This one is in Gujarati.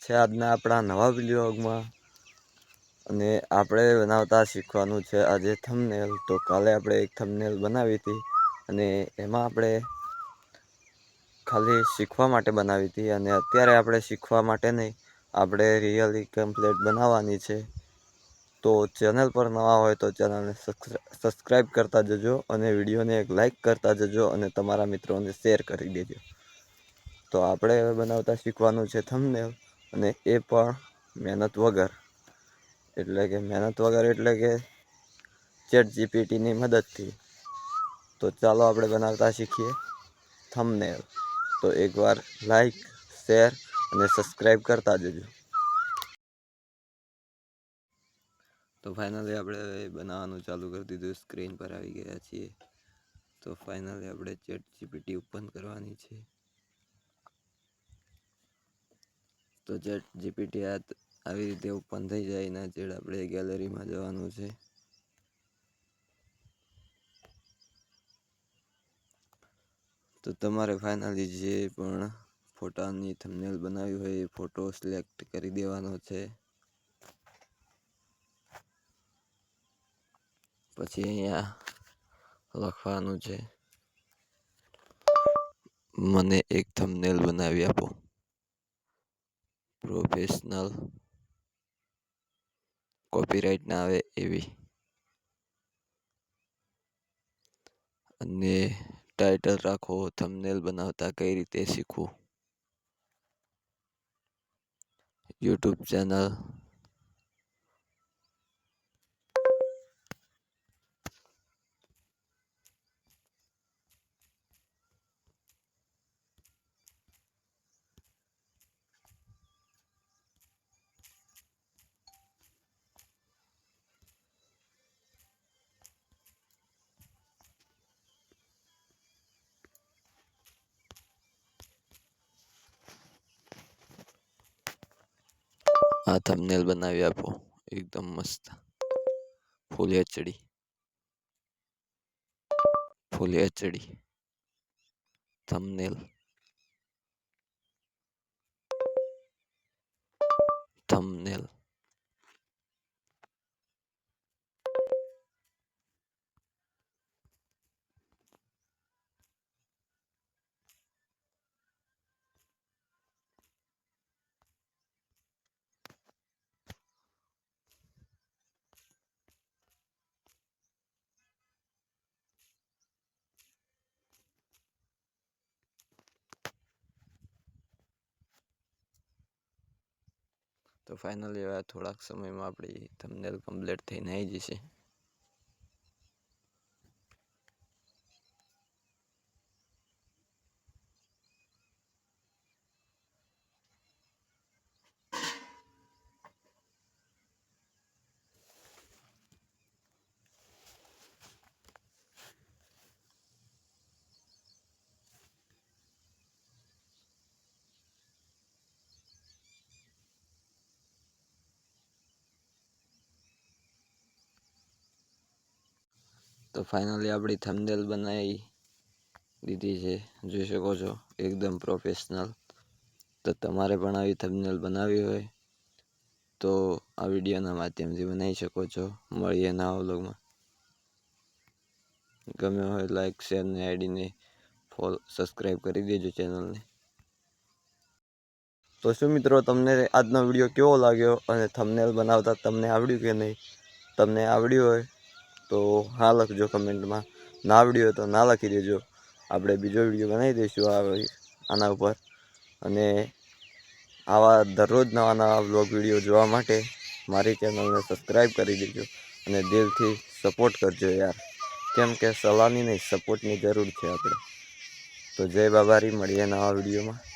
છે આજના આપણા નવા વ્લોગમાં અને આપણે બનાવતા શીખવાનું છે આજે થંબનેલ। તો કાલે આપણે એક થંબનેલ બનાવી હતી અને એમાં આપણે ખાલી શીખવા માટે બનાવી હતી અને અત્યારે આપણે શીખવા માટે નહીં, આપણે રિયલી કમ્પ્લીટ બનાવવાની છે। તો ચેનલ પર નવા હોય તો ચેનલને સબસ્ક્રાઈબ કરતા જજો અને વિડીયોને એક લાઈક કરતા જજો અને તમારા મિત્રોને શેર કરી દેજો। તો આપણે હવે બનાવતા શીખવાનું છે થંબનેલ, અને એ પણ મહેનત વગર। એટલે કે ચેટ જીપીટીની મદદથી। તો ચાલો આપણે બનાવતા શીખીએ થંબનેલ। તો એકવાર લાઈક, શેર અને સબસ્ક્રાઈબ કરતા જજો। તો ફાઇનલી આપણે બનાવવાનું ચાલુ કરી દીધું, સ્ક્રીન પર આવી ગયા છીએ। તો ફાઇનલી આપણે ચેટ જીપીટી ઓપન કરવાની છે। તો ચેટ જીપીટી આવી રીતે ઓપન થઈ જાય એના ચેડ આપણે ગેલેરીમાં જવાનું છે। તો તમારે ફાઇનલી જે પણ ફોટાની થંબનેલ બનાવી હોય એ ફોટો સિલેક્ટ કરી દેવાનો છે। પછી અહીંયા લખવાનું છે, મને એક થંબનેલ બનાવી આપો, પ્રોફેશનલ, કોપીરાઇટ ના આવે એવી। અને ટાઇટલ રાખો, થંબનેલ બનાવતા કઈ રીતે શીખવું, યુટ્યુબ ચેનલ, આ થંબનેલ બનાવી આપો એકદમ મસ્ત, ફૂલ એચડી થંબનેલ થંબનેલ। તો ફાઇનલી હવે થોડાક સમયમાં આપણી થંબનેલ કમ્પ્લીટ થઈને આવી જશે। તો ફાઇનલી આપણી થંબનેલ બનાવી દીધી છે, જોઈ શકો છો એકદમ પ્રોફેશનલ। તો તમારે પણ આવી થંબનેલ બનાવવી હોય તો આ વિડીયોના માધ્યમથી બનાવી શકો છો। મળીએ નવા વ્લોગમાં। ગમે હોય લાઈક, શેર ને આઈડીને ફોલો સબસ્ક્રાઈબ કરી દેજો ચેનલને। તો શું મિત્રો, તમને આજનો વિડીયો કેવો લાગ્યો અને થંબનેલ બનાવતા તમને આવડ્યું કે નહીં? તમને આવડ્યું હોય તો હા લખજો કમેન્ટમાં, ના આવડ્યું હોય તો ના લખી દેજો। આપણે બીજો વિડીયો બનાવી દઈશું આના ઉપર। અને આવા દરરોજ નવા નવા વ્લોગ વિડીયો જોવા માટે મારી ચેનલને સબસ્ક્રાઈબ કરી દેજો અને દિલથી સપોર્ટ કરજો યાર, કેમ કે સલાહની નહીં સપોર્ટની જરૂર છે આપણે। તો જય બાબારી, મળીએ નવા વિડીયોમાં।